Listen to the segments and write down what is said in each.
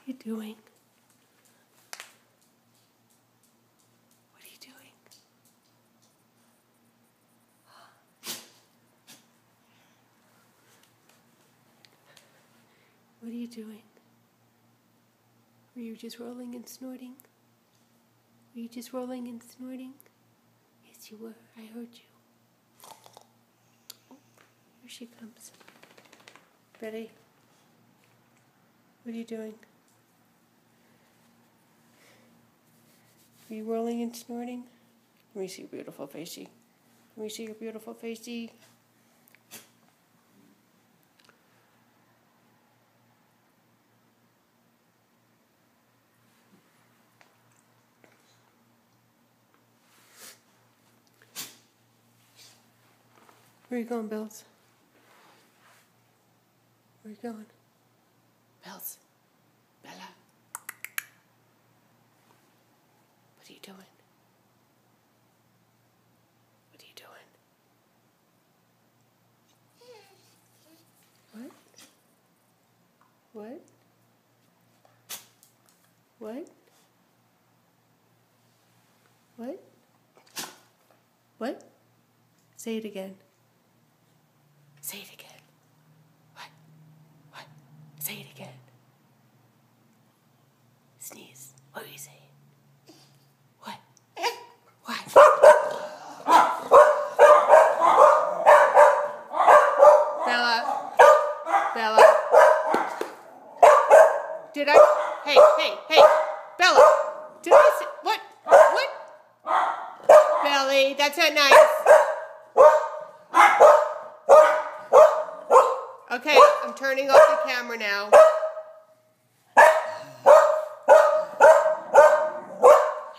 What are you doing? What are you doing? What are you doing? Were you just rolling and snorting? Were you just rolling and snorting? Yes, you were. I heard you. Oh, here she comes. Ready? What are you doing? Are you rolling and snorting? Let me see your beautiful facey. Let me see your beautiful facey. Where are you going, Bells? Where are you going? Bells. Bella. What are you doing? What are you doing? What? What? What? What? What? Say it again. Say it again. What? What? Say it again. Sneeze. What are you saying? What? What? Bella. Bella. Did I? Hey. Bella. Did I say? What? What? Belly, that's not nice. Okay, I'm turning off the camera now.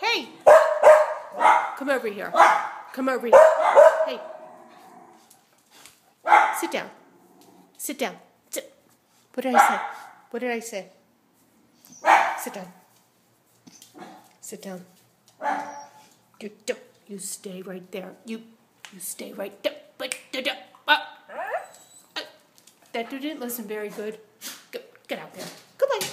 Hey! Come over here. Come over here. Hey. Sit down. Sit down. Sit. What did I say? What did I say? Sit down. Sit down. You stay right there. You stay right there. That dude didn't listen very good. Get out there. Goodbye.